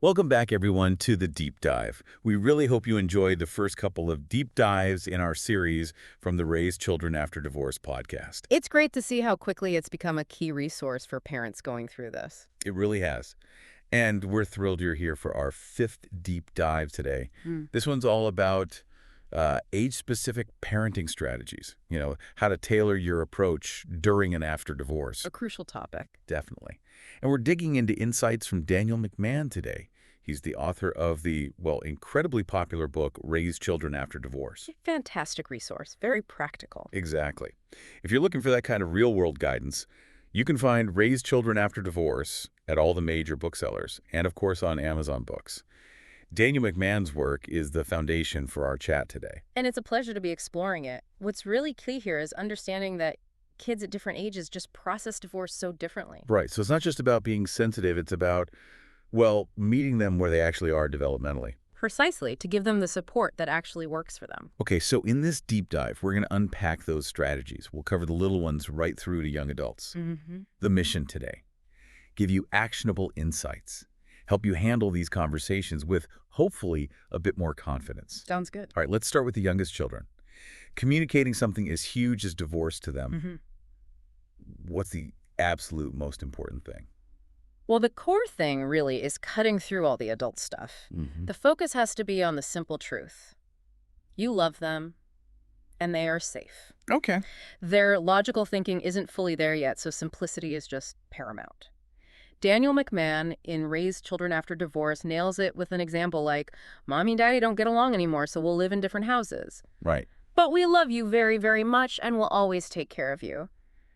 Welcome back, everyone, to the Deep Dive. We really hope you enjoyed the first couple of deep dives in our series from the Raise Children After Divorce podcast. It's great to see how quickly it's become a key resource for parents going through this. It really has. And we're thrilled you're here for our fifth deep dive today. Mm. This one's all about age-specific parenting strategies, how to tailor your approach during and after divorce. A crucial topic. Definitely. And we're digging into insights from Daniel McMahon today. He's the author of the, incredibly popular book, Raise Children After Divorce. Fantastic resource. Very practical. Exactly. If you're looking for that kind of real-world guidance, you can find Raise Children After Divorce at all the major booksellers and, of course, on Amazon Books. Daniel McMahon's work is the foundation for our chat today. And it's a pleasure to be exploring it. What's really key here is understanding that kids at different ages just process divorce so differently. Right. So it's not just about being sensitive. It's about, meeting them where they actually are developmentally. Precisely, to give them the support that actually works for them. Okay, so in this deep dive, we're going to unpack those strategies. We'll cover the little ones right through to young adults. Mm-hmm. The mission today: give you actionable insights, help you handle these conversations with, hopefully, a bit more confidence. Sounds good. All right, let's start with the youngest children. Communicating something as huge as divorce to them, Mm-hmm. what's the absolute most important thing? Well, the core thing really is cutting through all the adult stuff. Mm-hmm. The focus has to be on the simple truth. You love them, and they are safe. Okay. Their logical thinking isn't fully there yet, so simplicity is just paramount. Daniel McMahon in Raise Children After Divorce nails it with an example like, Mommy and Daddy don't get along anymore, so we'll live in different houses. Right. But we love you very, very much and will always take care of you.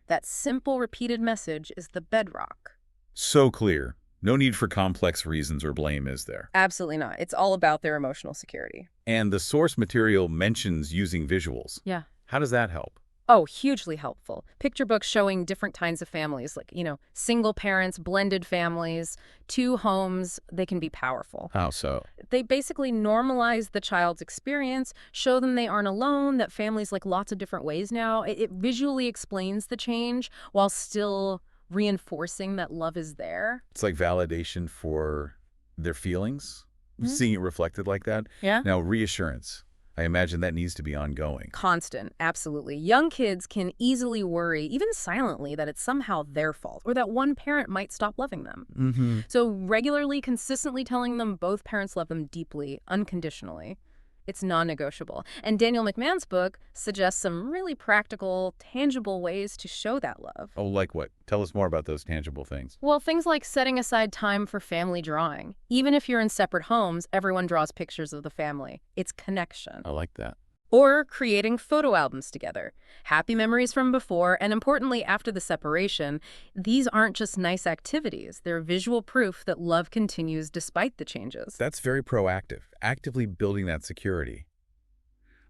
That simple, repeated message is the bedrock. So clear. No need for complex reasons or blame, is there? Absolutely not. It's all about their emotional security. And the source material mentions using visuals. Yeah. How does that help? Oh, hugely helpful. Picture books showing different kinds of families, like, single parents, blended families, two homes. They can be powerful. How so? They basically normalize the child's experience, show them they aren't alone, that families like lots of different ways now. It visually explains the change while still reinforcing that love is there. It's like validation for their feelings, Mhm. seeing it reflected like that. Yeah. Now, reassurance. I imagine that needs to be ongoing. Constant, absolutely. Young kids can easily worry, even silently, that it's somehow their fault or that one parent might stop loving them. Mm-hmm. So regularly, consistently telling them both parents love them deeply, unconditionally, it's non-negotiable. And Daniel McMahon's book suggests some really practical, tangible ways to show that love. Oh, like what? Tell us more about those tangible things. Well, things like setting aside time for family drawing. Even if you're in separate homes, everyone draws pictures of the family. It's connection. I like that. Or creating photo albums together. Happy memories from before, and importantly, after the separation. These aren't just nice activities. They're visual proof that love continues despite the changes. That's very proactive, actively building that security.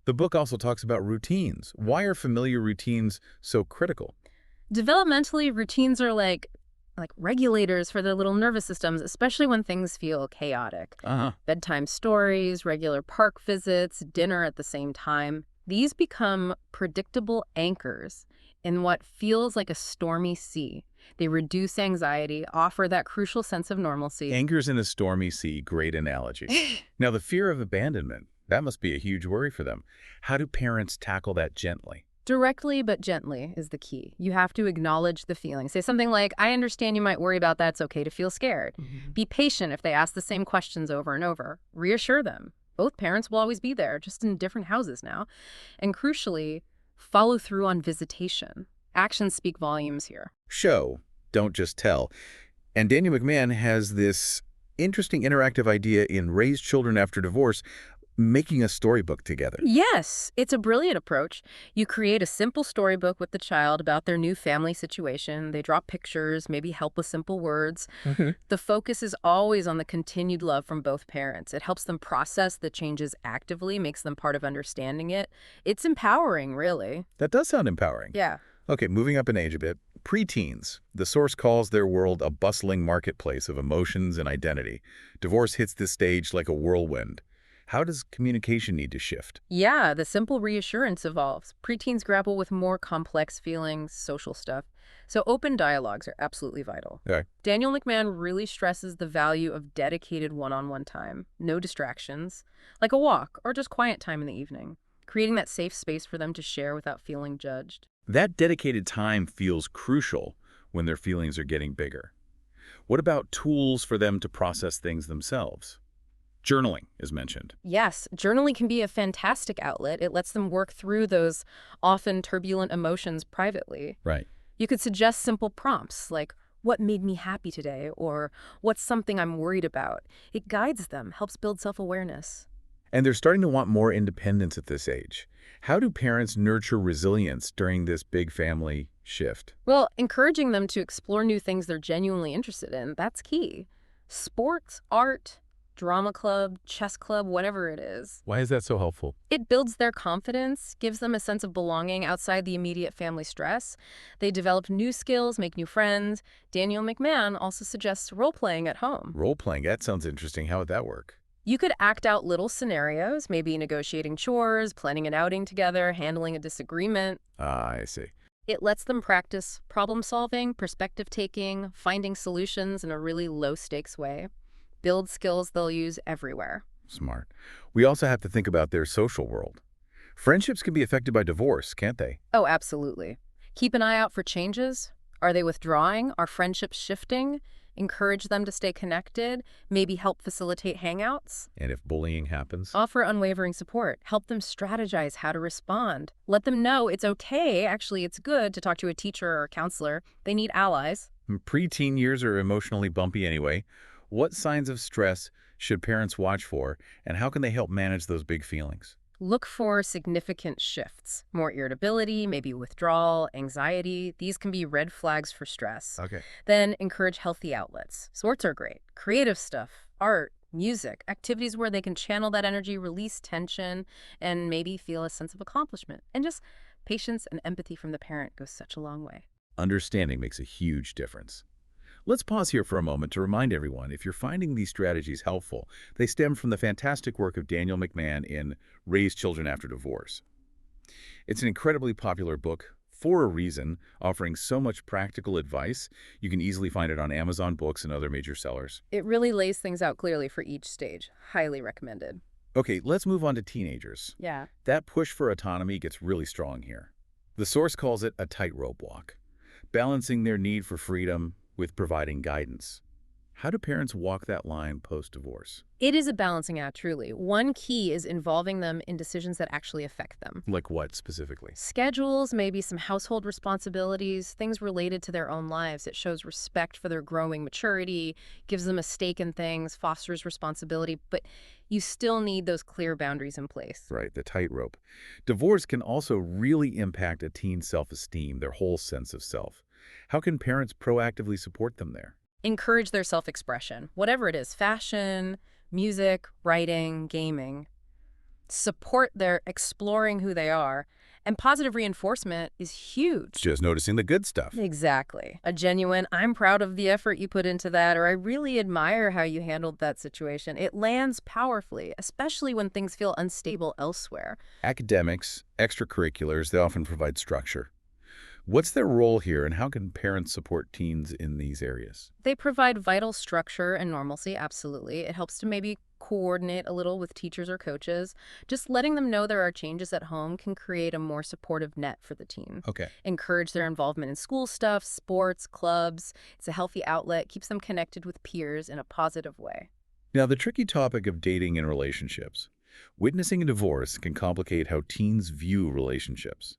The book also talks about routines. Why are familiar routines so critical? Developmentally, routines are like regulators for their little nervous systems, especially when things feel chaotic. Uh-huh. Bedtime stories, regular park visits, dinner at the same time. These become predictable anchors in what feels like a stormy sea. They reduce anxiety, offer that crucial sense of normalcy. Anchors in a stormy sea, great analogy. Now, the fear of abandonment, that must be a huge worry for them. How do parents tackle that gently? Directly but gently is the key. You have to acknowledge the feeling. Say something like, I understand you might worry about that. It's okay to feel scared. Be patient if they ask the same questions over and over. Reassure them. Both parents will always be there, just in different houses now. And crucially, follow through on visitation. Actions speak volumes here. Show, don't just tell. And Daniel McMahon has this interesting interactive idea in Raise Children After Divorce, making a storybook together. Yes, it's a brilliant approach. You create a simple storybook with the child about their new family situation. They draw pictures, maybe help with simple words. The focus is always on the continued love from both parents. It helps them process the changes actively, makes them part of understanding it. It's empowering, really. That does sound empowering. Yeah. Okay, moving up in age a bit. Preteens. The source calls their world a bustling marketplace of emotions and identity. Divorce hits this stage like a whirlwind. How does communication need to shift? Yeah, the simple reassurance evolves. Preteens grapple with more complex feelings, social stuff. So open dialogues are absolutely vital. Okay. Daniel McMahon really stresses the value of dedicated one-on-one time, no distractions, like a walk or just quiet time in the evening, creating that safe space for them to share without feeling judged. That dedicated time feels crucial when their feelings are getting bigger. What about tools for them to process things themselves? Journaling is mentioned. Yes, journaling can be a fantastic outlet. It lets them work through those often turbulent emotions privately. Right. You could suggest simple prompts like, what made me happy today? Or what's something I'm worried about? It guides them, helps build self-awareness. And they're starting to want more independence at this age. How do parents nurture resilience during this big family shift? Well, encouraging them to explore new things they're genuinely interested in, that's key. Sports, art, drama club, chess club, whatever it is. Why is that so helpful? It builds their confidence, gives them a sense of belonging outside the immediate family stress. They develop new skills, make new friends. Daniel McMahon also suggests role-playing at home. Role-playing, that sounds interesting. How would that work? You could act out little scenarios, maybe negotiating chores, planning an outing together, handling a disagreement. Ah, I see. It lets them practice problem solving, perspective taking, finding solutions in a really low-stakes way. Build skills they'll use everywhere. Smart. We also have to think about their social world. Friendships can be affected by divorce, can't they? Oh, absolutely. Keep an eye out for changes. Are they withdrawing? Are friendships shifting? Encourage them to stay connected. Maybe help facilitate hangouts. And if bullying happens? Offer unwavering support. Help them strategize how to respond. Let them know it's okay, actually it's good, to talk to a teacher or a counselor. They need allies. Preteen years are emotionally bumpy anyway. What signs of stress should parents watch for, and how can they help manage those big feelings? Look for significant shifts. More irritability, maybe withdrawal, anxiety. These can be red flags for stress. Okay. Then encourage healthy outlets. Sports are great. Creative stuff, art, music, activities where they can channel that energy, release tension, and maybe feel a sense of accomplishment. And just patience and empathy from the parent goes such a long way. Understanding makes a huge difference. Let's pause here for a moment to remind everyone, if you're finding these strategies helpful, they stem from the fantastic work of Daniel McMahon in Raise Children After Divorce. It's an incredibly popular book for a reason, offering so much practical advice. You can easily find it on Amazon Books and other major sellers. It really lays things out clearly for each stage. Highly recommended. Okay, let's move on to teenagers. Yeah. That push for autonomy gets really strong here. The source calls it a tightrope walk, balancing their need for freedom with providing guidance. How do parents walk that line post-divorce? It is a balancing act, truly. One key is involving them in decisions that actually affect them. Like what specifically? Schedules, maybe some household responsibilities, things related to their own lives. It shows respect for their growing maturity, gives them a stake in things, fosters responsibility, but you still need those clear boundaries in place. Right, the tightrope. Divorce can also really impact a teen's self-esteem, their whole sense of self. How can parents proactively support them there? Encourage their self-expression, whatever it is, fashion, music, writing, gaming. Support their exploring who they are, and positive reinforcement is huge. Just noticing the good stuff. Exactly. A genuine, I'm proud of the effort you put into that, or I really admire how you handled that situation. It lands powerfully, especially when things feel unstable elsewhere. Academics, extracurriculars, they often provide structure. What's their role here, and how can parents support teens in these areas? They provide vital structure and normalcy, absolutely. It helps to maybe coordinate a little with teachers or coaches. Just letting them know there are changes at home can create a more supportive net for the teen. Okay. Encourage their involvement in school stuff, sports, clubs. It's a healthy outlet, keeps them connected with peers in a positive way. Now, the tricky topic of dating and relationships. Witnessing a divorce can complicate how teens view relationships.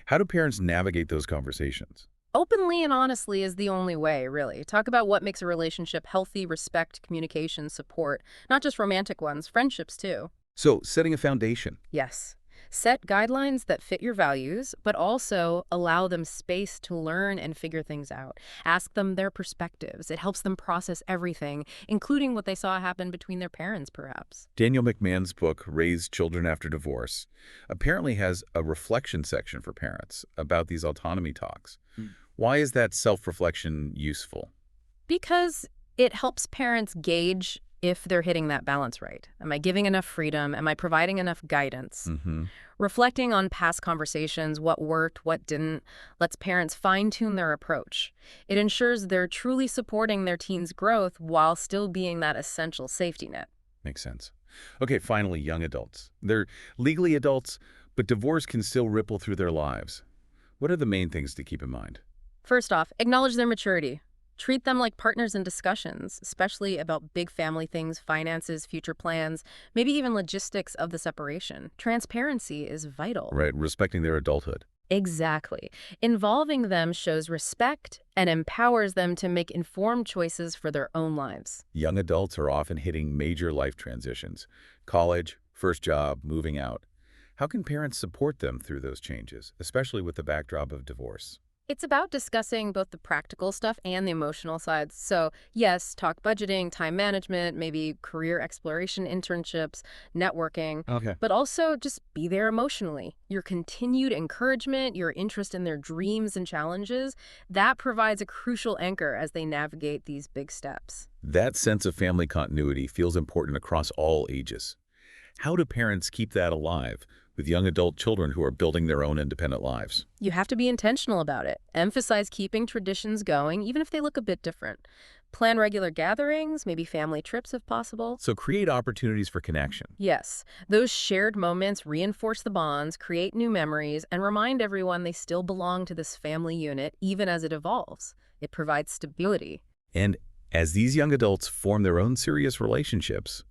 How do parents navigate those conversations? Openly and honestly is the only way, really. Talk about what makes a relationship healthy, respect, communication, support. Not just romantic ones, friendships too. So, setting a foundation. Yes. Set guidelines that fit your values, but also allow them space to learn and figure things out. Ask them their perspectives. It helps them process everything, including what they saw happen between their parents, perhaps. Daniel McMahon's book, Raise Children After Divorce, apparently has a reflection section for parents about these autonomy talks. Why is that self-reflection useful? Because it helps parents gauge if they're hitting that balance right. Am I giving enough freedom? Am I providing enough guidance? Mm-hmm. Reflecting on past conversations, what worked, what didn't, lets parents fine-tune their approach. It ensures they're truly supporting their teen's growth while still being that essential safety net. Makes sense. Okay, finally, young adults. They're legally adults, but divorce can still ripple through their lives. What are the main things to keep in mind? First off, acknowledge their maturity. Treat them like partners in discussions, especially about big family things, finances, future plans, maybe even logistics of the separation. Transparency is vital. Right, respecting their adulthood. Exactly. Involving them shows respect and empowers them to make informed choices for their own lives. Young adults are often hitting major life transitions. College, first job, moving out. How can parents support them through those changes, especially with the backdrop of divorce? It's about discussing both the practical stuff and the emotional sides. So, yes, talk budgeting, time management, maybe career exploration internships, networking, Okay. but also just be there emotionally. Your continued encouragement, your interest in their dreams and challenges, that provides a crucial anchor as they navigate these big steps. That sense of family continuity feels important across all ages. How do parents keep that alive with young adult children who are building their own independent lives? You have to be intentional about it. Emphasize keeping traditions going, even if they look a bit different. Plan regular gatherings, maybe family trips if possible. So create opportunities for connection. Yes, those shared moments reinforce the bonds, create new memories, and remind everyone they still belong to this family unit even as it evolves. It provides stability. And as these young adults form their own serious relationships,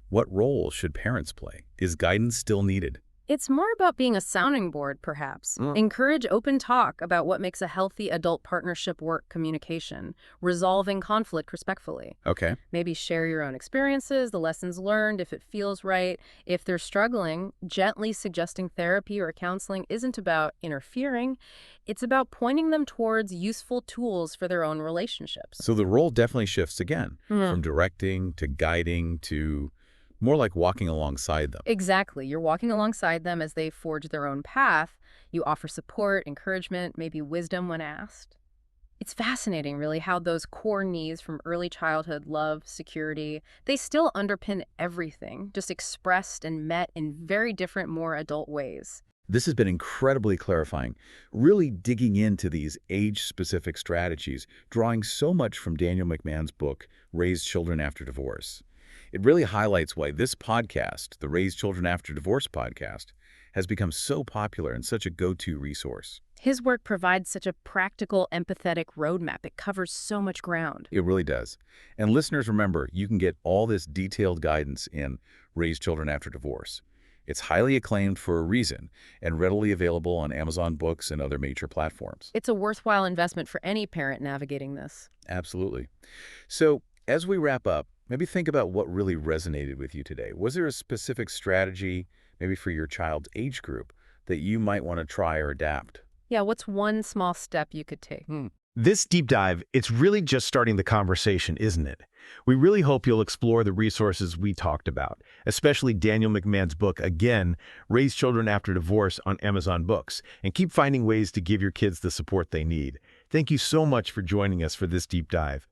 what role should parents play? Is guidance still needed? It's more about being a sounding board, perhaps. Encourage open talk about what makes a healthy adult partnership work communication, resolving conflict respectfully. Okay. Maybe share your own experiences, the lessons learned, if it feels right. If they're struggling, gently suggesting therapy or counseling isn't about interfering. It's about pointing them towards useful tools for their own relationships. So the role definitely shifts again, from directing to guiding to more like walking alongside them. Exactly. You're walking alongside them as they forge their own path. You offer support, encouragement, maybe wisdom when asked. It's fascinating, really, how those core needs from early childhood, love, security, they still underpin everything, just expressed and met in very different, more adult ways. This has been incredibly clarifying, really digging into these age-specific strategies, drawing so much from Daniel McMahon's book, Raise Children After Divorce. It really highlights why this podcast, the Raise Children After Divorce podcast, has become so popular and such a go-to resource. His work provides such a practical, empathetic roadmap. It covers so much ground. It really does. And listeners, remember, you can get all this detailed guidance in Raise Children After Divorce. It's highly acclaimed for a reason and readily available on Amazon Books and other major platforms. It's a worthwhile investment for any parent navigating this. Absolutely. So, as we wrap up, maybe think about what really resonated with you today. Was there a specific strategy, maybe for your child's age group, that you might want to try or adapt? Yeah, what's one small step you could take? This deep dive, it's really just starting the conversation, isn't it? We really hope you'll explore the resources we talked about, especially Daniel McMahon's book, again, Raise Children After Divorce on Amazon Books, and keep finding ways to give your kids the support they need. Thank you so much for joining us for this deep dive.